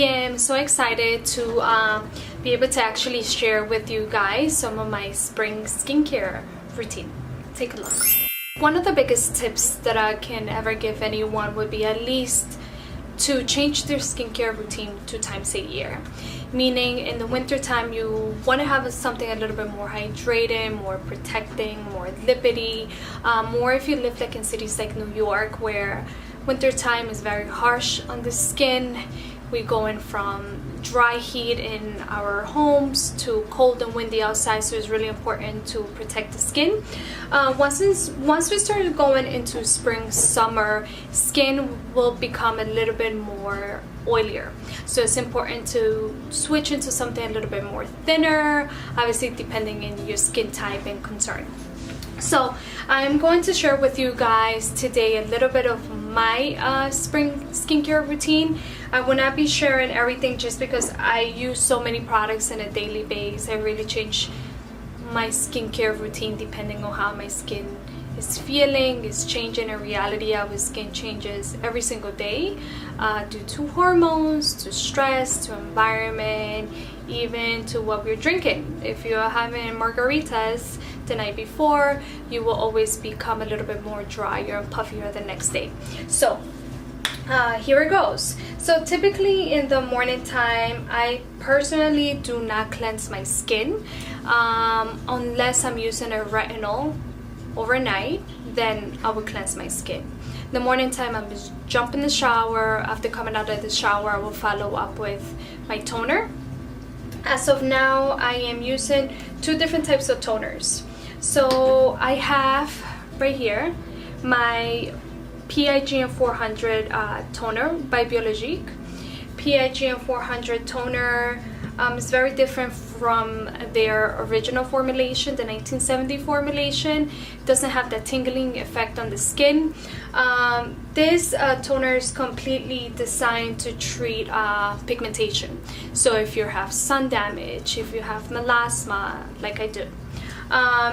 am so excited to be able to actually share with you guys some of my spring skincare routine. Take a look. One of the biggest tips that I can ever give anyone would be at least to change their skincare routine 2 times a year. Meaning in the winter time you want to have something a little bit more hydrating, more protecting, more lipidy, more if you live like in cities like New York where winter time is very harsh on the skin. We go in from dry heat in our homes to cold and windy outside, so it's really important to protect the skin. Once we start going into spring, summer, skin will become a little bit more oilier, so it's important to switch into something a little bit more thinner, obviously depending on your skin type and concern. So I'm going to share with you guys today a little bit of my spring skincare routine. I will not be sharing everything just because I use so many products on a daily basis. I really change my skincare routine depending on how my skin is feeling. It's changing. In reality, our skin changes every single day due to hormones, to stress, to environment, even to what we're drinking. If you're having margaritas the night before, you will always become a little bit more drier and puffier the next day. So here it goes. So typically in the morning time, I personally do not cleanse my skin unless I'm using a retinol overnight. Then I will cleanse my skin. The morning time, I'm just jump in the shower. After coming out of the shower, I will follow up with my toner. As of now, I am using 2 different types of toners. So I have right here my PIGN 400 toner by Biologique. PIGN 400 toner is very different from their original formulation, the 1970 formulation. It doesn't have that tingling effect on the skin. This toner is completely designed to treat pigmentation. So if you have sun damage, if you have melasma, like I do,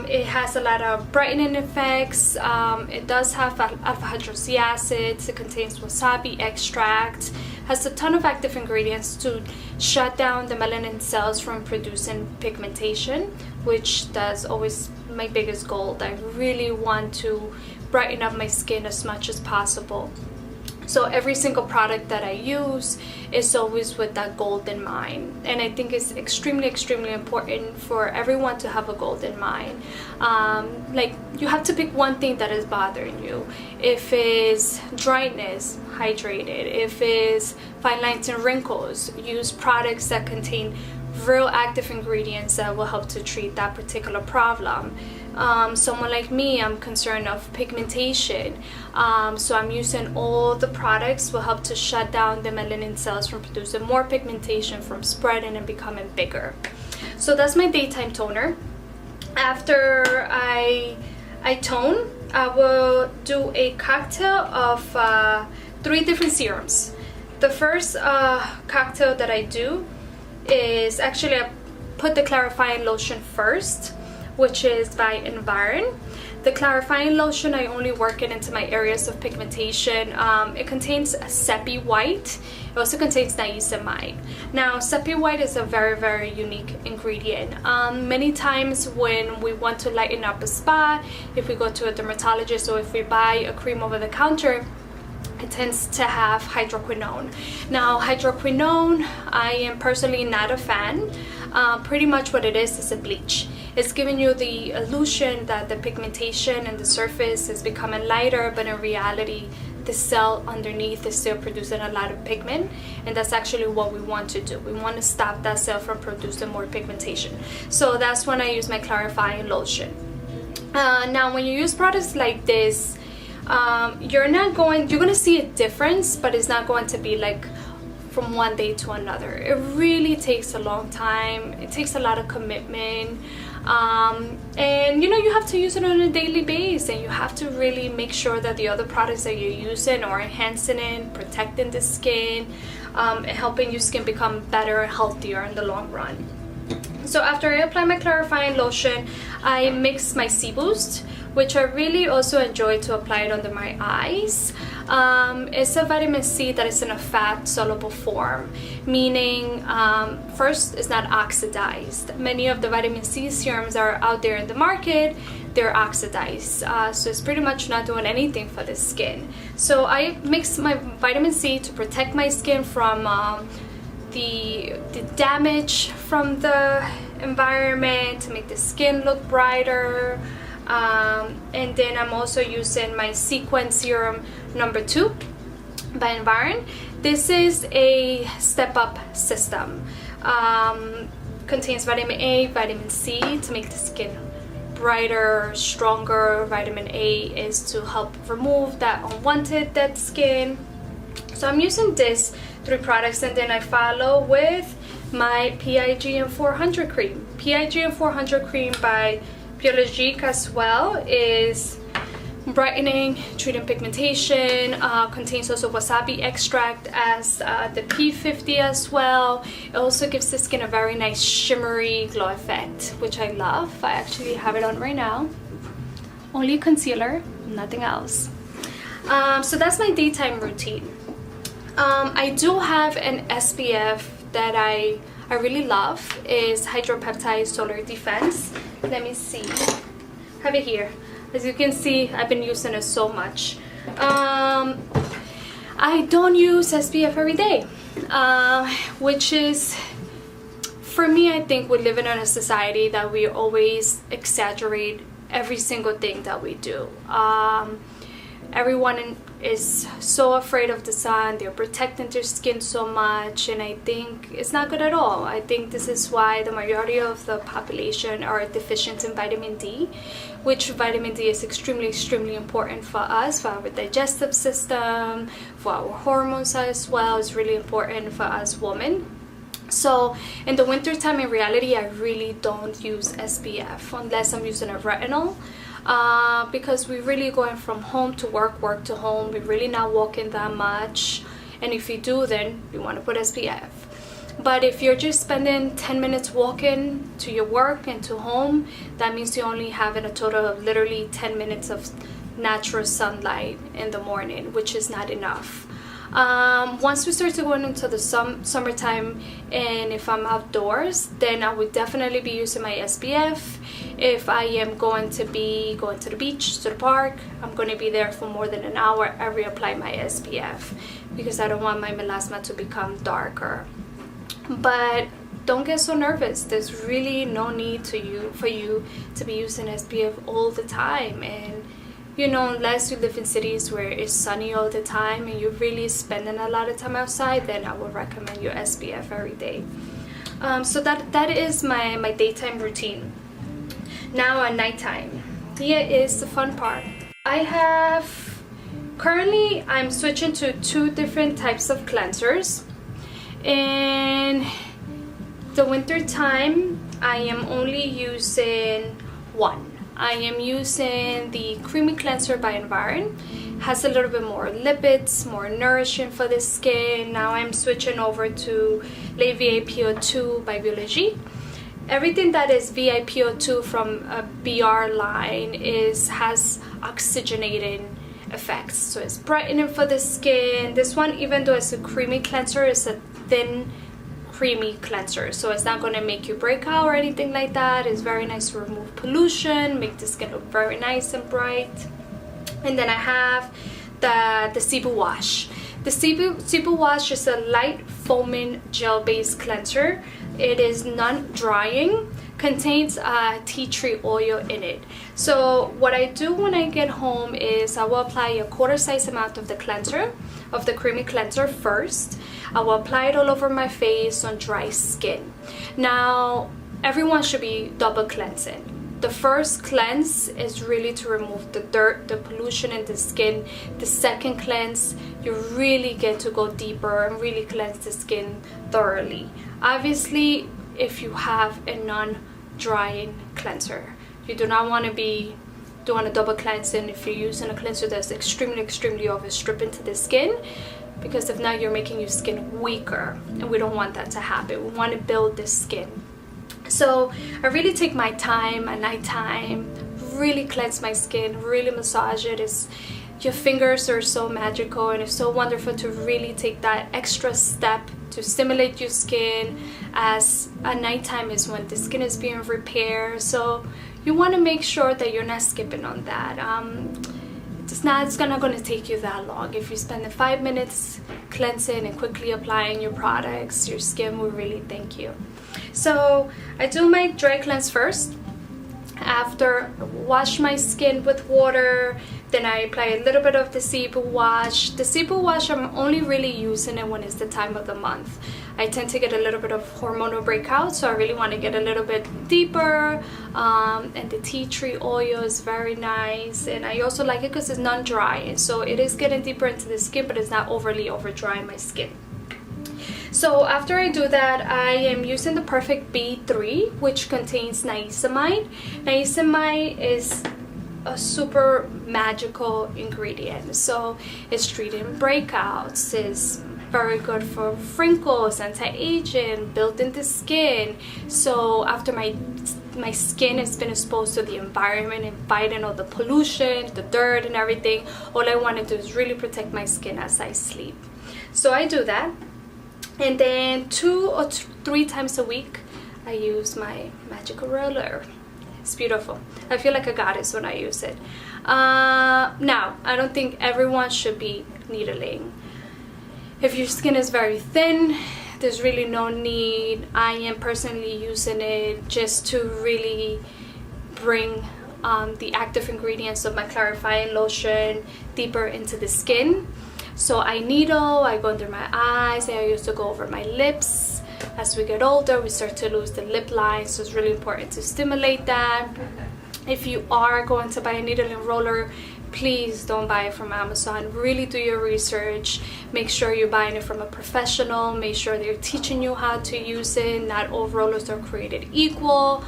it has a lot of brightening effects. It does have alpha hydroxy acids. It contains wasabi extract. Has a ton of active ingredients to shut down the melanin cells from producing pigmentation, which that's always my biggest goal. I really want to brighten up my skin as much as possible. So every single product that I use is always with that goal in mind, and I think it's extremely important for everyone to have a goal in mind. Like you have to pick one thing that is bothering you. If it's dryness, hydrate it. If it's fine lines and wrinkles, use products that contain real active ingredients that will help to treat that particular problem. Someone like me, I'm concerned of pigmentation, so I'm using all the products will help to shut down the melanin cells from producing more pigmentation, from spreading and becoming bigger. So that's my daytime toner. After I tone, I will do a cocktail of 3 different serums. The first cocktail that I do is actually I put the clarifying lotion first, which is by Environ. The clarifying lotion, I only work it into my areas of pigmentation. It contains a Sepi White. It also contains niacinamide. Now, Sepi White is a very unique ingredient. Many times when we want to lighten up a spot, if we go to a dermatologist or if we buy a cream over the counter, it tends to have hydroquinone. Now, hydroquinone, I am personally not a fan. Pretty much what it is a bleach. It's giving you the illusion that the pigmentation and the surface is becoming lighter, but in reality, the cell underneath is still producing a lot of pigment, and that's actually what we want to do. We want to stop that cell from producing more pigmentation. So that's when I use my clarifying lotion. Now, when you use products like this, you're going to see a difference, but it's not going to be like from one day to another. It really takes a long time. It takes a lot of commitment. And you have to use it on a daily basis, and you have to really make sure that the other products that you're using are enhancing it, protecting the skin, and helping your skin become better and healthier in the long run. So after I apply my clarifying lotion, I mix my C Boost which I really also enjoy to apply it under my eyes. It's a vitamin C that is in a fat soluble form, meaning first, it's not oxidized. Many of the vitamin C serums are out there in the market, they're oxidized, so it's pretty much not doing anything for the skin. So I mix my vitamin C to protect my skin from the damage from the environment, to make the skin look brighter. And then I'm also using my Sequence Serum number 2 by Environ. This is a step-up system. Contains vitamin A, vitamin C to make the skin brighter, stronger. Vitamin A is to help remove that unwanted dead skin. So I'm using this 3 products, and then I follow with my PIGN 400 cream. PIGN 400 cream by Biologique as well is brightening, treating pigmentation, contains also wasabi extract as the P50 as well. It also gives the skin a very nice shimmery glow effect, which I love. I actually have it on right now. Only concealer, nothing else. So that's my daytime routine. I do have an SPF that I really love, is Hydropeptide Solar Defense. Let me see, have it here. As you can see, I've been using it so much. I don't use SPF every day, which is, for me, I think we're living in a society that we always exaggerate every single thing that we do. Everyone is so afraid of the sun, they're protecting their skin so much, and I think it's not good at all. I think this is why the majority of the population are deficient in vitamin D, which vitamin D is extremely important for us, for our digestive system, for our hormones as well. It's really important for us women. So in the winter time, in reality, I really don't use SPF unless I'm using a retinol. Because we're really going from home to work, work to home. We're really not walking that much, and if you do, then you want to put SPF. But if you're just spending 10 minutes walking to your work and to home, that means you're only having a total of literally 10 minutes of natural sunlight in the morning, which is not enough. Once we start to go into the summertime, and if I'm outdoors, then I would definitely be using my SPF. If I am going to be going to the beach, to the park, I'm going to be there for more than an hour, I reapply my SPF because I don't want my melasma to become darker. But don't get so nervous. There's really no need for you to be using SPF all the time. And you know, unless you live in cities where it's sunny all the time and you're really spending a lot of time outside, then I would recommend your SPF every day. So that is my daytime routine. Now at nighttime, here is the fun part. Currently I'm switching to 2 different types of cleansers. In the winter time, I am only using 1. I am using the Creamy Cleanser by Environ. Has a little bit more lipids, more nourishing for the skin. Now I'm switching over to Le ViPO2 by Biologique. Everything that is ViPO2 from a BR line has oxygenating effects. So it's brightening for the skin. This one, even though it's a creamy cleanser, is a thin creamy cleanser, so it's not going to make you break out or anything like that. It's very nice to remove pollution, make the skin look very nice and bright. And then I have the Cebu Wash. The Cebu Wash is a light foaming gel based cleanser. It is non-drying, contains tea tree oil in it. So what I do when I get home is I will apply a quarter size amount of the cleanser, of the creamy cleanser first. I will apply it all over my face on dry skin. Now, everyone should be double cleansing. The first cleanse is really to remove the dirt, the pollution in the skin. The second cleanse, you really get to go deeper and really cleanse the skin thoroughly. Obviously, if you have a non-drying cleanser, you do not want to be doing a double cleansing if you're using a cleanser that's extremely overstripping to the skin, because if not, you're making your skin weaker, and we don't want that to happen. We want to build this skin. So I really take my time at nighttime, really cleanse my skin, really massage it. Your fingers are so magical, and it's so wonderful to really take that extra step to stimulate your skin, as at nighttime is when the skin is being repaired. So you want to make sure that you're not skipping on that. It's not gonna take you that long. If you spend 5 minutes cleansing and quickly applying your products, your skin will really thank you. So I do my dry cleanse first. After wash my skin with water, then I apply a little bit of the Cebu wash. The Cebu wash, I'm only really using it when it's the time of the month. I tend to get a little bit of hormonal breakout, so I really want to get a little bit deeper. And the tea tree oil is very nice, and I also like it because it's non-dry, so it is getting deeper into the skin, but it's not overly over drying my skin. So after I do that, I am using the Perfect B3, which contains niacinamide. Niacinamide is a super magical ingredient. So it's treating breakouts, it's very good for wrinkles, anti-aging, building the skin. So after my skin has been exposed to the environment and fighting all the pollution, the dirt and everything, all I want to do is really protect my skin as I sleep. So I do that. And then 2 or 3 times a week, I use my magical roller. It's beautiful. I feel like a goddess when I use it. Now, I don't think everyone should be needling. If your skin is very thin, there's really no need. I am personally using it just to really bring the active ingredients of my clarifying lotion deeper into the skin. So I needle, I go under my eyes, I used to go over my lips. As we get older, we start to lose the lip line, so it's really important to stimulate that. If you are going to buy a needling roller, please don't buy it from Amazon. Really do your research. Make sure you're buying it from a professional. Make sure they're teaching you how to use it. Not all rollers are created equal.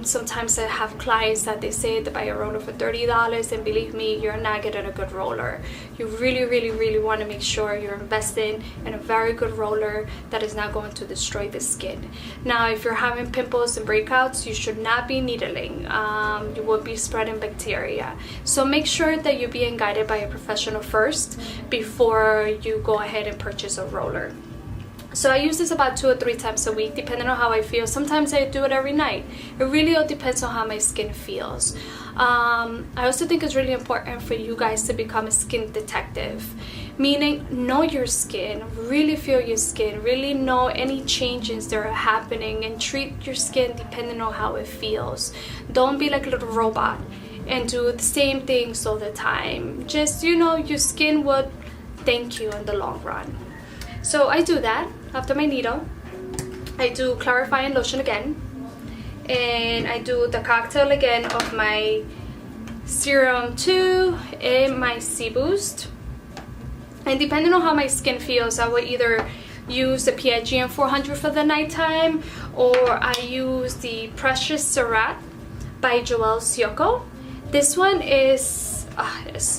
Sometimes I have clients that they say to buy a roller for $30, and believe me, you're not getting a good roller. You really want to make sure you're investing in a very good roller that is not going to destroy the skin. Now, if you're having pimples and breakouts, you should not be needling. You will be spreading bacteria. So make sure that you're being guided by a professional first before you go ahead and purchase a roller. So I use this about 2 or 3 times a week, depending on how I feel. Sometimes I do it every night. It really all depends on how my skin feels. I also think it's really important for you guys to become a skin detective, meaning know your skin, really feel your skin, really know any changes that are happening, and treat your skin depending on how it feels. Don't be like a little robot and do the same things all the time. Just, your skin would thank you in the long run. So I do that. After my needle, I do clarifying lotion again, and I do the cocktail again of my Serum 2 and my C Boost. And depending on how my skin feels, I will either use the PIGN 400 for the nighttime, or I use the Precious Surat by Joelle Sioko. This one is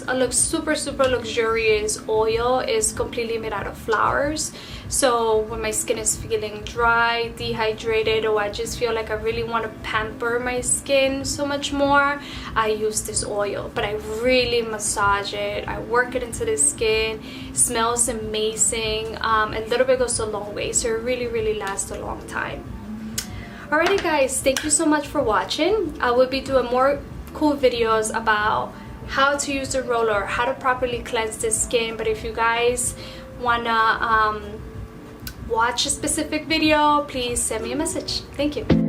looks super luxurious oil. Is completely made out of flowers. So when my skin is feeling dry, dehydrated, or I just feel like I really want to pamper my skin so much more, I use this oil. But I really massage it, I work it into the skin. It smells amazing. A little bit goes a long way, so it really lasts a long time. Alrighty guys, thank you so much for watching. I will be doing more cool videos about how to use the roller, how to properly cleanse the skin. But if you guys wanna watch a specific video, please send me a message. Thank you.